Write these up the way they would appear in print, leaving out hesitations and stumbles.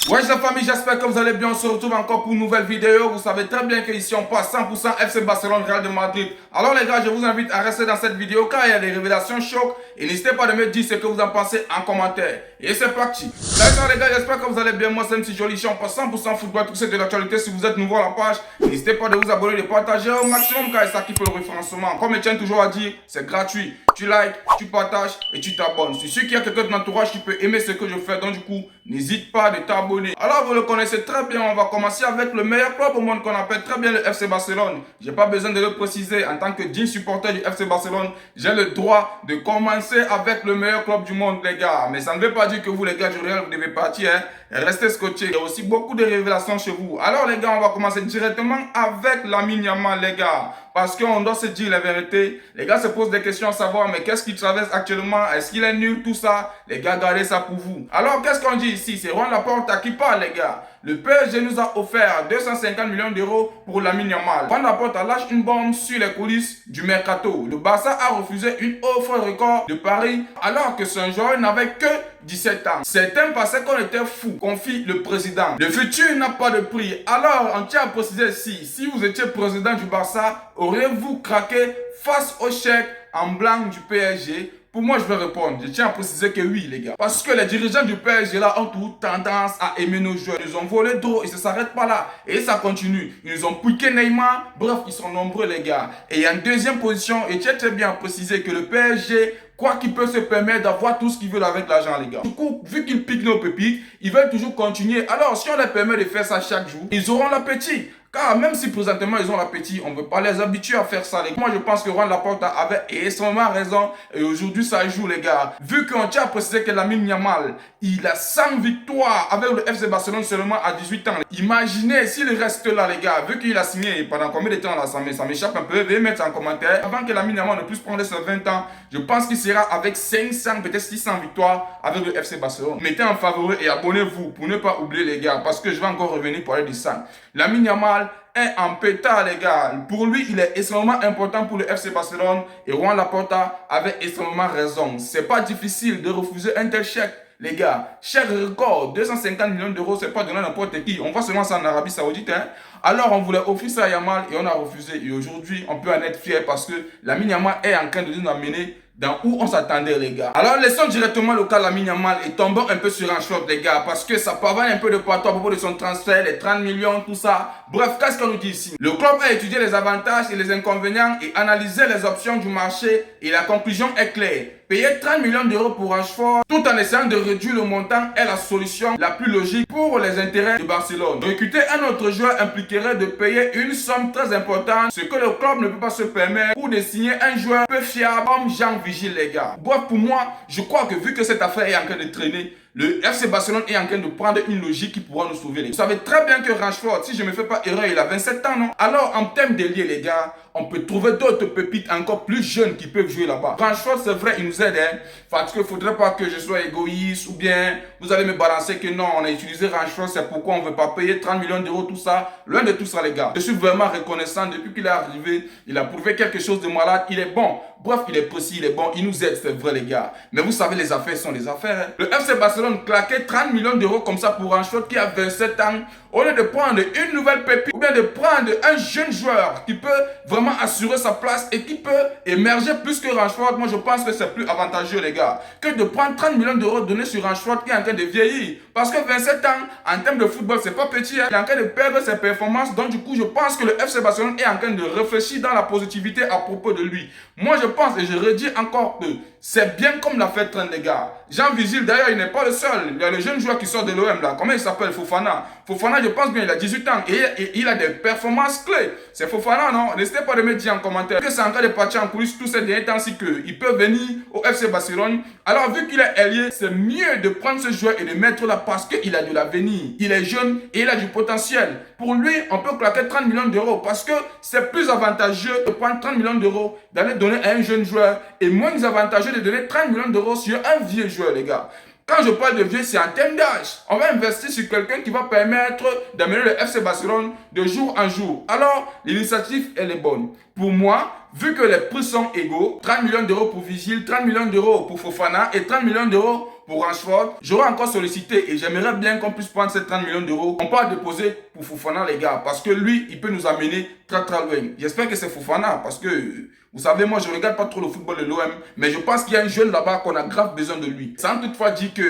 Ouais, la famille, j'espère que vous allez bien. On se retrouve encore pour une nouvelle vidéo. Vous savez très bien qu'ici on passe 100% FC Barcelone, Real de Madrid. Alors les gars, je vous invite à rester dans cette vidéo car il y a des révélations chocs. Et n'hésitez pas de me dire ce que vous en pensez en commentaire. Et c'est parti. D'accord les gars, j'espère que vous allez bien. Moi c'est MC Joli, on passe 100% football, tout c'est de l'actualité. Si vous êtes nouveau à la page, n'hésitez pas de vous abonner, de partager au maximum car c'est ça qui fait le référencement. Comme je tiens toujours à dire, c'est gratuit. Tu likes, tu partages et tu t'abonnes. Je suis sûr qu'il y a quelqu'un de ton entourage qui peut aimer ce que je fais. Donc du coup, n'hésite pas de t'abonner. Alors vous le connaissez très bien, on va commencer avec le meilleur club au monde qu'on appelle très bien le FC Barcelone. J'ai pas besoin de le préciser, en tant que digne supporter du FC Barcelone, j'ai le droit de commencer avec le meilleur club du monde les gars. Mais ça ne veut pas dire que vous les gars du Real, vous devez partir, hein. Restez scotchés, il y a aussi beaucoup de révélations chez vous. Alors les gars, on va commencer directement avec Lamine Yamal les gars. Parce qu'on doit se dire la vérité. Les gars se posent des questions à savoir, mais qu'est-ce qu'il traverse actuellement? Est-ce qu'il est nul, tout ça? Les gars, gardez ça pour vous. Alors, qu'est-ce qu'on dit ici? C'est Juan Laporta qui parle, les gars. Le PSG nous a offert 250 millions d'euros pour Lamine Yamal. Juan Laporta lâche une bombe sur les coulisses du mercato. Le Barça a refusé une offre record de Paris alors que son joueur n'avait que 17 ans. Certains pensaient qu'on était fou, confie le président. Le futur n'a pas de prix. Alors, on tient à préciser ici, si vous étiez président du Barça, auriez-vous craqué face au chèque en blanc du PSG? Pour moi, je vais répondre. Je tiens à préciser que oui, les gars. Parce que les dirigeants du PSG, là, ont toute tendance à aimer nos joueurs. Ils ont volé trop et ça ne s'arrête pas là. Et ça continue. Ils ont piqué Neymar. Bref, ils sont nombreux, les gars. Et en deuxième position, et tiens très bien à préciser que le PSG, quoi qu'il peut se permettre d'avoir tout ce qu'ils veulent avec l'argent, les gars. Du coup, vu qu'ils piquent nos pépites, ils veulent toujours continuer. Alors, si on leur permet de faire ça chaque jour, ils auront l'appétit. Car même si présentement ils ont l'appétit, on ne veut pas les habituer à faire ça, les gars. Moi, je pense que Juan Laporta avait extrêmement raison. Et aujourd'hui, ça joue, les gars. Vu qu'on tient à préciser que Lamine Yamal, il a 100 victoires avec le FC Barcelone seulement à 18 ans. Imaginez s'il reste là, les gars. Vu qu'il a signé pendant combien de temps là, ça m'échappe un peu. Veuillez mettre ça en commentaire. Avant que Lamine Yamal ne puisse prendre ses 20 ans, je pense qu'il sera avec 500, peut-être 600 victoires avec le FC Barcelone. Mettez en favori et abonnez-vous pour ne pas oublier, les gars. Parce que je vais encore revenir pour aller de ça. Lamine Yamal est en pétard, les gars. Pour lui, il est extrêmement important pour le FC Barcelone. Et Juan Laporta avait extrêmement raison. C'est pas difficile de refuser un tel chèque, les gars. Chèque record, 250 millions d'euros, c'est pas donné à n'importe qui. On voit seulement ça en Arabie Saoudite, hein. Alors, on voulait offrir ça à Yamal et on a refusé. Et aujourd'hui, on peut en être fier parce que Lamine Yamal est en train de nous amener dans où on s'attendait, les gars. Alors laissons directement le cas Lamine Yamal et tombons un peu sur un short, les gars, parce que ça pavane un peu de partout à propos de son transfert, les 30 millions, tout ça. Bref, qu'est-ce qu'on nous dit ici? Le club a étudié les avantages et les inconvénients et analysé les options du marché et la conclusion est claire. Payer 30 millions d'euros pour Rashford tout en essayant de réduire le montant est la solution la plus logique pour les intérêts de Barcelone. Recruter un autre joueur impliquerait de payer une somme très importante, ce que le club ne peut pas se permettre pour de signer un joueur peu fiable comme Jean Vigil, les gars. Bref, pour moi, je crois que vu que cette affaire est en train de traîner, le FC Barcelone est en train de prendre une logique qui pourra nous sauver. Vous savez très bien que Rashford, si je ne me fais pas erreur, il a 27 ans, non? Alors, en termes d'ailier, les gars, on peut trouver d'autres pépites encore plus jeunes qui peuvent jouer là-bas. Rashford, c'est vrai, il nous aide, hein, parce qu'il ne faudrait pas que je sois égoïste ou bien vous allez me balancer que non, on a utilisé Rashford, c'est pourquoi on ne veut pas payer 30 millions d'euros, tout ça. Loin de tout ça, les gars. Je suis vraiment reconnaissant depuis qu'il est arrivé. Il a prouvé quelque chose de malade. Il est bon. Bref, il est précis, il est bon, il nous aide, c'est vrai, les gars. Mais vous savez, les affaires sont des affaires, hein. Le FC Barcelone claquait 30 millions d'euros comme ça pour un shot qui a 27 ans. Au lieu de prendre une nouvelle pépite ou bien de prendre un jeune joueur qui peut vraiment assurer sa place et qui peut émerger plus que Rashford, moi je pense que c'est plus avantageux, les gars, que de prendre 30 millions d'euros donnés sur Rashford qui est en train de vieillir. Parce que 27 ans, en termes de football, c'est pas petit, hein. Il est en train de perdre ses performances. Donc du coup, je pense que le FC Barcelone est en train de réfléchir dans la positivité à propos de lui. Moi je pense et je redis encore que c'est bien comme l'a fait Trent, les gars. Jean Vigil, d'ailleurs, il n'est pas le seul. Il y a le jeune joueur qui sort de l'OM là. Comment il s'appelle? Fofana. Fofana, je pense bien, il a 18 ans et il a des performances clés. C'est Fofana, non? N'hésitez pas de me dire en commentaire que c'est en train de partir en coulisses tous ces derniers temps-ci qu'il peut venir au FC Barcelone. Alors, vu qu'il est ailier, c'est mieux de prendre ce joueur et de mettre là parce qu'il a de l'avenir. Il est jeune et il a du potentiel. Pour lui, on peut claquer 30 millions d'euros parce que c'est plus avantageux de prendre 30 millions d'euros, d'aller donner à un jeune joueur et moins avantageux de donner 30 millions d'euros sur un vieux joueur, les gars. Quand je parle de vieux, c'est en termes d'âge. On va investir sur quelqu'un qui va permettre d'amener le FC Barcelone de jour en jour. Alors, l'initiative, elle est bonne. Pour moi, vu que les prix sont égaux, 30 millions d'euros pour Vigil, 30 millions d'euros pour Fofana et 30 millions d'euros pour Rashford, j'aurais encore sollicité et j'aimerais bien qu'on puisse prendre ces 30 millions d'euros. On peut déposer pour Fofana, les gars, parce que lui, il peut nous amener très très loin. J'espère que c'est Fofana, parce que, vous savez, moi, je ne regarde pas trop le football de l'OM, mais je pense qu'il y a un jeune là-bas qu'on a grave besoin de lui. Sans toutefois dire que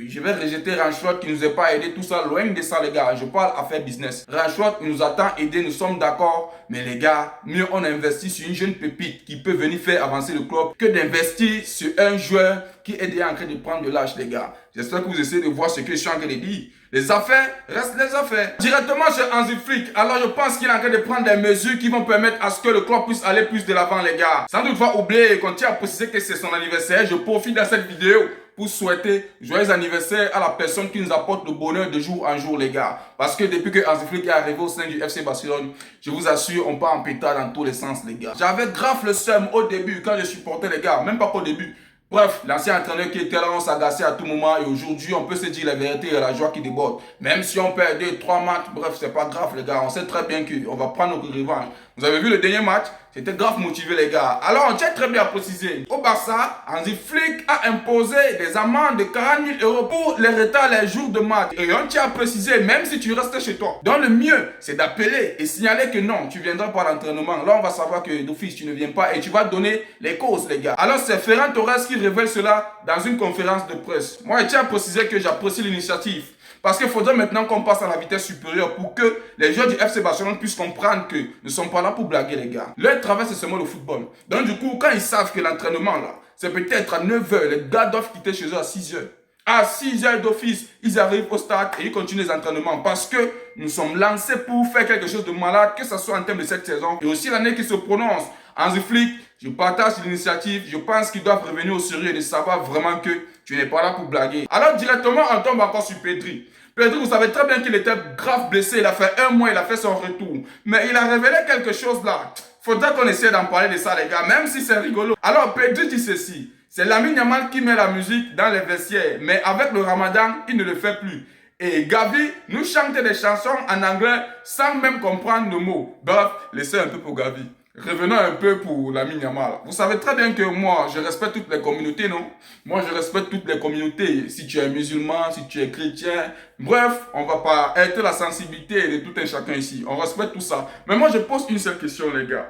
je vais rejeter Rashford qui ne nous a pas aidé, tout ça, loin de ça, les gars. Je parle à faire business. Rashford nous a tant aidé, nous sommes d'accord, mais les gars, mieux on investit sur une jeune pépite qui peut venir faire avancer le club que d'investir sur un joueur qui est déjà en train de prendre de l'âge, les gars. J'espère que vous essayez de voir ce que je suis en train de dire. Les affaires restent les affaires. Directement chez Hansi Flick, alors je pense qu'il est en train de prendre des mesures qui vont permettre à ce que le club puisse aller plus de l'avant, les gars. Sans toutefois oublier, quand tu as précisé que c'est son anniversaire, je profite de cette vidéo pour souhaiter joyeux anniversaire à la personne qui nous apporte le bonheur de jour en jour, les gars. Parce que depuis que Hansi Flick est arrivé au sein du FC Barcelone, je vous assure, on part en pétard dans tous les sens, les gars. J'avais grave le seum au début quand je supportais les gars, même pas qu'au début. Bref, l'ancien entraîneur qui était là, on s'agaçait à tout moment et aujourd'hui, on peut se dire la vérité et la joie qui déborde. Même si on perd 2-3 matchs, bref, c'est pas grave, les gars. On sait très bien qu'on va prendre notre revanche. Vous avez vu le dernier match? C'était grave motivé, les gars. Alors, on tient très bien à préciser. Au Barça, Hansi Flick a imposé des amendes de 40 000 euros pour les retards les jours de match. Et on tient à préciser, même si tu restes chez toi. Donc, le mieux, c'est d'appeler et signaler que non, tu viendras pas à l'entraînement. Là, on va savoir que d'office, tu ne viens pas et tu vas donner les causes, les gars. Alors, c'est Ferran Torres qui révèle cela dans une conférence de presse. Moi, je tiens à préciser que j'apprécie l'initiative. Parce qu'il faudrait maintenant qu'on passe à la vitesse supérieure pour que les joueurs du FC Barcelone puissent comprendre que nous ne sommes pas là pour blaguer, les gars. Leur travail, c'est seulement le football. Donc, du coup, quand ils savent que l'entraînement, là, c'est peut-être à 9 h, les gars doivent quitter chez eux à 6 h. À 6 h d'office, ils arrivent au stade et ils continuent les entraînements parce que nous sommes lancés pour faire quelque chose de malade, que ce soit en termes de cette saison et aussi l'année qui se prononce. Hansi Flick, je partage l'initiative, je pense qu'ils doivent revenir au sérieux et de savoir vraiment que tu n'es pas là pour blaguer. Alors directement, on tombe encore sur Pedri. Pedri, vous savez très bien qu'il était grave blessé, il a fait 1 mois, il a fait son retour. Mais il a révélé quelque chose là. Faudra qu'on essaie d'en parler de ça, les gars, même si c'est rigolo. Alors, Pedri dit ceci. C'est Lamine Yamal qui met la musique dans les vestiaires, mais avec le Ramadan, il ne le fait plus. Et Gavi nous chante des chansons en anglais sans même comprendre le mot. Bref, laissez un peu pour Gavi. Revenons un peu pour Lamine Yamal. Vous savez très bien que moi, je respecte toutes les communautés, non? Moi, je respecte toutes les communautés. Si tu es musulman, si tu es chrétien, bref, on va pas être la sensibilité de tout un chacun ici. On respecte tout ça. Mais moi, je pose une seule question, les gars.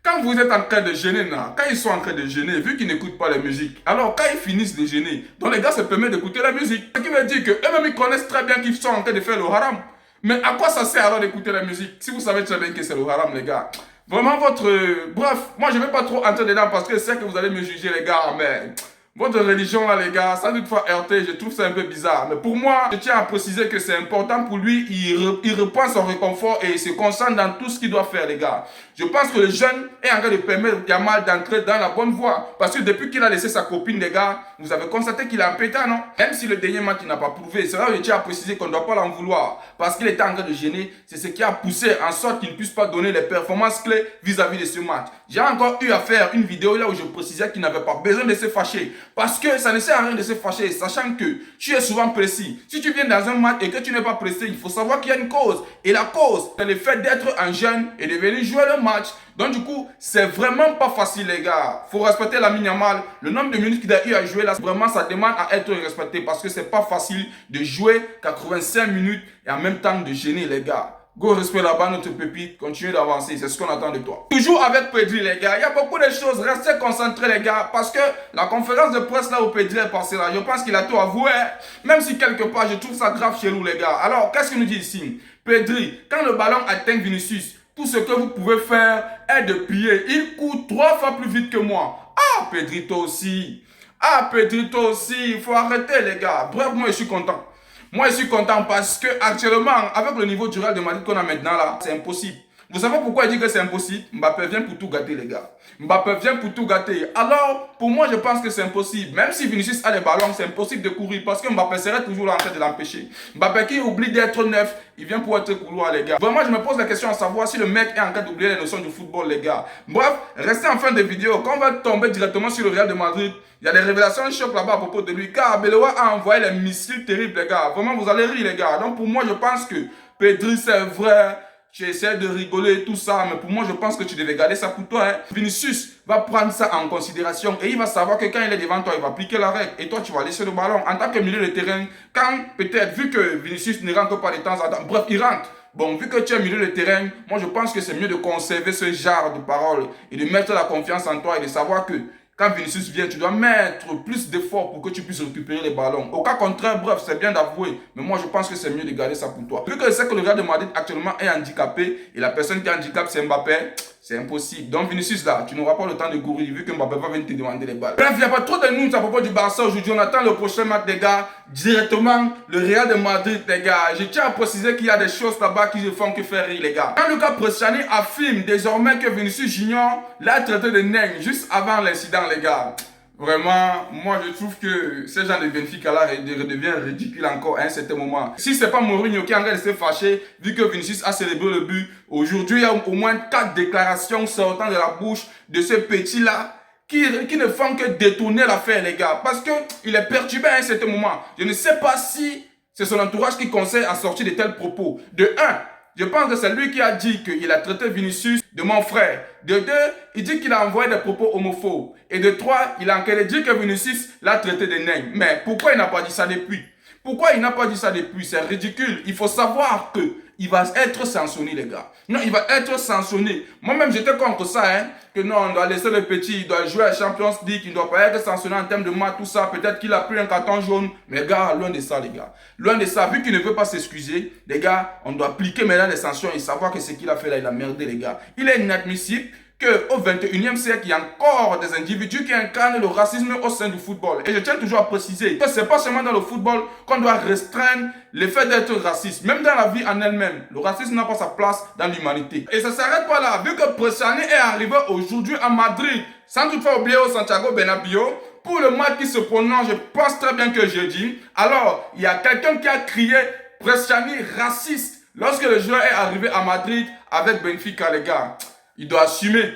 Quand vous êtes en train de gêner, là, quand ils sont en train de gêner, vu qu'ils n'écoutent pas la musique, alors quand ils finissent de gêner, donc les gars se permettent d'écouter la musique. Ce qui veut dire qu'eux-mêmes, ils connaissent très bien qu'ils sont en train de faire le haram. Mais à quoi ça sert alors d'écouter la musique? Si vous savez très bien que c'est le haram, les gars. Vraiment votre... Bref, moi je ne vais pas trop entrer dedans parce que c'est que vous allez me juger, les gars, mais... Votre religion là, les gars, ça toutefois heurté, je trouve ça un peu bizarre. Mais pour moi, je tiens à préciser que c'est important pour lui. Il reprend son réconfort et il se concentre dans tout ce qu'il doit faire, les gars. Je pense que le jeune est en train de permettre Yamal d'entrer dans la bonne voie. Parce que depuis qu'il a laissé sa copine, les gars, vous avez constaté qu'il a un pétard, non? Même si le dernier match, il n'a pas prouvé. C'est là où je tiens à préciser qu'on ne doit pas l'en vouloir. Parce qu'il était en train de gêner. C'est ce qui a poussé en sorte qu'il ne puisse pas donner les performances clés vis-à-vis de ce match. J'ai encore eu à faire une vidéo là où je précisais qu'il n'avait pas besoin de se fâcher. Parce que ça ne sert à rien de se fâcher, sachant que tu es souvent précis. Si tu viens dans un match et que tu n'es pas pressé, il faut savoir qu'il y a une cause. Et la cause, c'est le fait d'être un jeune et de venir jouer le match. Donc du coup, c'est vraiment pas facile, les gars. Il faut respecter Lamine Yamal. Le nombre de minutes qu'il a eu à jouer là, vraiment, ça demande à être respecté. Parce que c'est pas facile de jouer 85 minutes et en même temps de gêner, les gars. Go, respect là-bas, notre pépite, continue d'avancer, c'est ce qu'on attend de toi. Toujours avec Pedri, les gars, il y a beaucoup de choses, restez concentrés, les gars, parce que la conférence de presse là où Pedri est passé là, je pense qu'il a tout avoué, même si quelque part, je trouve ça grave chez nous, les gars. Alors, qu'est-ce qu'il nous dit ici? Pedri, quand le ballon atteint Vinicius, tout ce que vous pouvez faire est de plier. Il court 3 fois plus vite que moi. Ah, Pedri, toi aussi. Ah, Pedri, toi aussi, il faut arrêter, les gars. Bref, moi, je suis content. Moi, je suis content parce que actuellement, avec le niveau du Real de Madrid qu'on a maintenant là, c'est impossible. Vous savez pourquoi il dit que c'est impossible? Mbappé vient pour tout gâter, les gars. Mbappé vient pour tout gâter. Alors, pour moi, je pense que c'est impossible. Même si Vinicius a les ballons, c'est impossible de courir parce que Mbappé serait toujours là en train de l'empêcher. Mbappé qui oublie d'être neuf, il vient pour être couloir, les gars. Vraiment, je me pose la question à savoir si le mec est en train d'oublier les notions du football, les gars. Bref, restez en fin de vidéo. Quand on va tomber directement sur le Real de Madrid, il y a des révélations choc là-bas à propos de lui. Car Arbeloa a envoyé les missiles terribles, les gars. Vraiment, vous allez rire, les gars. Donc, pour moi, je pense que Pedri, c'est vrai. tu essaies de rigoler et tout ça, mais pour moi, je pense que tu devais garder ça pour toi. Hein. Vinicius va prendre ça en considération et il va savoir que quand il est devant toi, il va appliquer la règle et toi, tu vas laisser le ballon. En tant que milieu de terrain, quand peut-être, vu que Vinicius ne rentre pas de temps en temps, bref, il rentre. Bon, vu que tu es milieu de terrain, moi, je pense que c'est mieux de conserver ce genre de parole et de mettre la confiance en toi et de savoir que quand Vinicius vient, tu dois mettre plus d'efforts pour que tu puisses récupérer les ballons. Au cas contraire, bref, c'est bien d'avouer, mais moi je pense que c'est mieux de garder ça pour toi. Vu que je sais que le Real de Madrid actuellement est handicapé et la personne qui est handicapée c'est Mbappé, c'est impossible. Donc Vinicius là, tu n'auras pas le temps de courir vu que Mbappé va venir te demander les balles. Bref, il n'y a pas trop de news à propos du Barça aujourd'hui. On attend le prochain match les gars. Directement, le Real de Madrid les gars. Je tiens à préciser qu'il y a des choses là-bas qui ne font que faire rire les gars. Quand Lucas Bresciani affirme désormais que Vinicius Junior l'a traité de nègre juste avant l'incident les gars. Vraiment, moi je trouve que ce genre de Benfica là redevient ridicule encore à un certain moment. Si c'est pas Mourinho qui est en train de se fâcher, vu que Vinicius a célébré le but, aujourd'hui il y a au moins 4 déclarations sortant de la bouche de ce petit là qui ne font que détourner l'affaire les gars. Parce que il est perturbé à un certain moment. Je ne sais pas si c'est son entourage qui conseille à sortir de tels propos. De 1, je pense que c'est lui qui a dit qu'il a traité Vinicius de mon frère. De 2, il dit qu'il a envoyé des propos homophobes. Et de 3, il a encore dit que Vinicius l'a traité de nègre. Mais pourquoi il n'a pas dit ça depuis? Pourquoi il n'a pas dit ça depuis? C'est ridicule. Il faut savoir que il va être sanctionné, les gars. Non, il va être sanctionné. Moi-même, j'étais contre ça, hein. Que non, on doit laisser le petit, il doit jouer à Champions League, il ne doit pas être sanctionné en termes de match, tout ça. Peut-être qu'il a pris un carton jaune. Mais gars, loin de ça, les gars. Loin de ça, vu qu'il ne veut pas s'excuser, les gars, on doit appliquer maintenant les sanctions et savoir que ce qu'il a fait là, il a merdé, les gars. Il est inadmissible qu'au 21e siècle, il y a encore des individus qui incarnent le racisme au sein du football. Et je tiens toujours à préciser que ce n'est pas seulement dans le football qu'on doit restreindre le fait d'être raciste. Même dans la vie en elle-même, le racisme n'a pas sa place dans l'humanité. Et ça ne s'arrête pas là. Vu que Bresciani est arrivé aujourd'hui à Madrid, sans toutefois oublier au Santiago Bernabéu, pour le match qui se prononce, je pense très bien que jeudi, alors il y a quelqu'un qui a crié Bresciani raciste lorsque le joueur est arrivé à Madrid avec Benfica, les gars. Il doit assumer.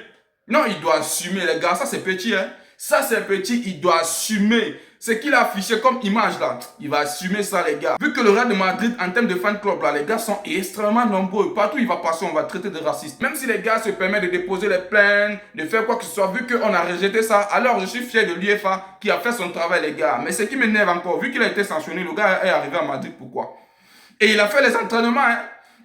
Non, il doit assumer, les gars. Ça, c'est petit, hein. Ça, c'est petit. Il doit assumer. Ce qu'il a affiché comme image, là. Il va assumer ça, les gars. Vu que le Real de Madrid, en termes de fan club, là, les gars sont extrêmement nombreux. Partout où il va passer, on va traiter de raciste. Même si les gars se permettent de déposer les plaintes, de faire quoi que ce soit, vu qu'on a rejeté ça, alors je suis fier de l'UEFA qui a fait son travail, les gars. Mais ce qui m'énerve encore, vu qu'il a été sanctionné, le gars est arrivé à Madrid. Pourquoi? Et il a fait les entraînements, hein.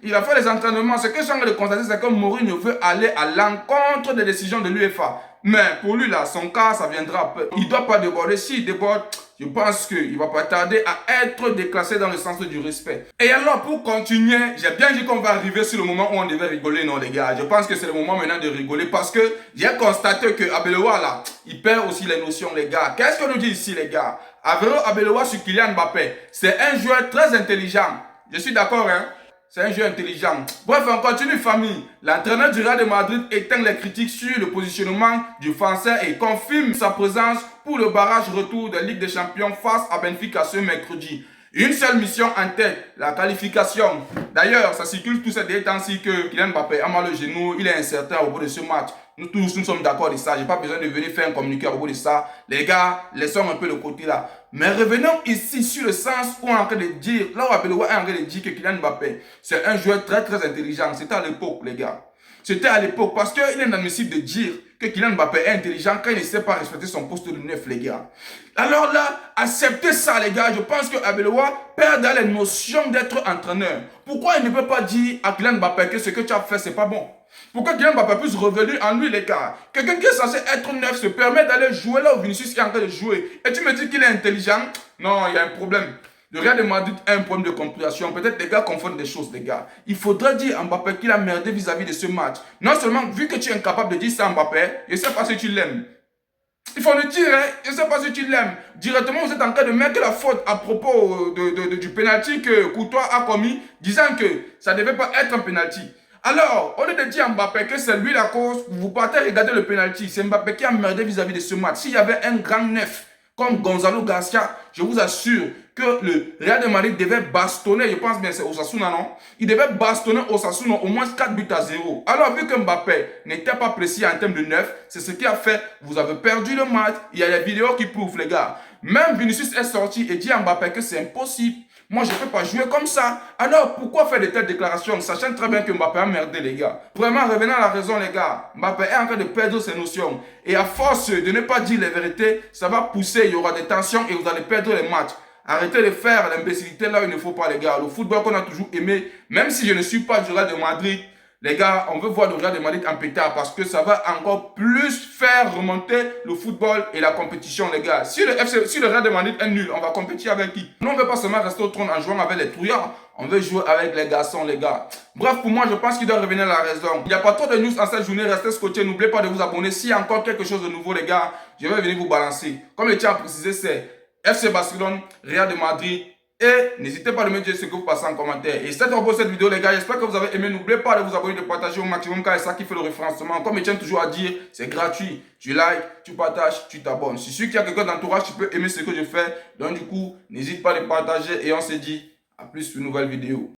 Il a fait les entraînements. Ce que je suis en train de constater, c'est que Mourinho veut aller à l'encontre des décisions de l'UEFA. Mais pour lui, là, son cas, ça viendra peu. Il ne doit pas déborder. S'il déborde, je pense qu'il ne va pas tarder à être déclassé dans le sens du respect. Et alors, pour continuer, j'ai bien dit qu'on va arriver sur le moment où on devait rigoler, non, les gars. Je pense que c'est le moment maintenant de rigoler parce que j'ai constaté que Arbeloa, là, il perd aussi les notions, les gars. Qu'est-ce qu'on nous dit ici, les gars? Arbeloa sur Kylian Mbappé, c'est un joueur très intelligent. Je suis d'accord, hein? C'est un jeu intelligent. Bref, on continue, famille. L'entraîneur du Real de Madrid éteint les critiques sur le positionnement du Français et confirme sa présence pour le barrage retour de Ligue des Champions face à Benfica ce mercredi. Une seule mission en tête, la qualification. D'ailleurs, ça circule tous ces derniers temps-ci que Kylian Mbappé a mal au genou, il est incertain au bout de ce match. Nous tous, nous sommes d'accord de ça. Je n'ai pas besoin de venir faire un communiqué au bout de ça. Les gars, laissons un peu le côté là. Mais revenons ici sur le sens où on est en train de dire, là où Arbeloa est en train de dire que Kylian Mbappé, c'est un joueur très très intelligent. C'était à l'époque, les gars. C'était à l'époque parce qu'il est inadmissible de dire que Kylian Mbappé est intelligent quand il ne sait pas respecter son poste de neuf, les gars. Alors là, acceptez ça, les gars. Je pense que Arbeloa perd dans les notions d'être entraîneur. Pourquoi il ne peut pas dire à Kylian Mbappé que ce que tu as fait, c'est pas bon? Pourquoi Kylian Mbappé puisse revenir en lui, les gars? Quelqu'un qui est censé être neuf se permet d'aller jouer là où Vinicius est en train de jouer. Et tu me dis qu'il est intelligent? Non, il y a un problème. Le Real de Madrid a un problème de compréhension. Peut-être les gars confondent des choses, les gars. Il faudrait dire à Mbappé qu'il a merdé vis-à-vis de ce match. Non seulement, vu que tu es incapable de dire ça à Mbappé, je ne sais pas si tu l'aimes. Il faut le dire, hein? Je ne sais pas si tu l'aimes. Directement, vous êtes en train de mettre la faute à propos du penalty que Courtois a commis, disant que ça ne devait pas être un penalty. Alors, au lieu de dire à Mbappé que c'est lui la cause, vous partez regarder le penalty. C'est Mbappé qui a merdé vis-à-vis de ce match. S'il y avait un grand neuf comme Gonzalo Garcia, je vous assure que le Real de Madrid devait bastonner, je pense bien c'est Osasuna, non? Il devait bastonner Osasuna au moins 4 buts à 0. Alors, vu que Mbappé n'était pas précis en termes de neuf, c'est ce qui a fait, vous avez perdu le match. Il y a des vidéos qui prouvent, les gars. Même Vinicius est sorti et dit à Mbappé que c'est impossible Moi, je ne peux pas jouer comme ça. Alors, pourquoi faire de telles déclarations, sachant très bien que Mbappé a merdé, les gars? Vraiment, revenons à la raison, les gars. Mbappé est en train de perdre ses notions. Et à force de ne pas dire les vérités, ça va pousser, il y aura des tensions et vous allez perdre les matchs. Arrêtez de faire l'imbécilité là où il ne faut pas, les gars. Le football qu'on a toujours aimé, même si je ne suis pas du Real de Madrid, les gars, on veut voir le Real de Madrid en pétard parce que ça va encore plus faire remonter le football et la compétition, les gars. Si le Real de Madrid est nul, on va compétir avec qui? Nous, on ne veut pas seulement rester au trône en jouant avec les trouillards. On veut jouer avec les garçons, les gars. Bref, pour moi, je pense qu'il doit revenir à la raison. Il n'y a pas trop de news en cette journée. Restez scotchés. N'oubliez pas de vous abonner. S'il y a encore quelque chose de nouveau, les gars, je vais venir vous balancer. Comme je tiens à préciser, c'est FC Barcelone, Real de Madrid. Et n'hésitez pas à me dire ce que vous passez en commentaire. Et c'est tout pour cette vidéo, les gars. J'espère que vous avez aimé. N'oubliez pas de vous abonner, de partager au maximum car c'est ça qui fait le référencement. Comme je tiens toujours à dire, c'est gratuit. Tu likes, tu partages, tu t'abonnes. Si sûr qu'il y a quelqu'un d'entourage qui peut aimer ce que je fais. Donc du coup, n'hésite pas à le partager et on se dit à plus pour une nouvelle vidéo.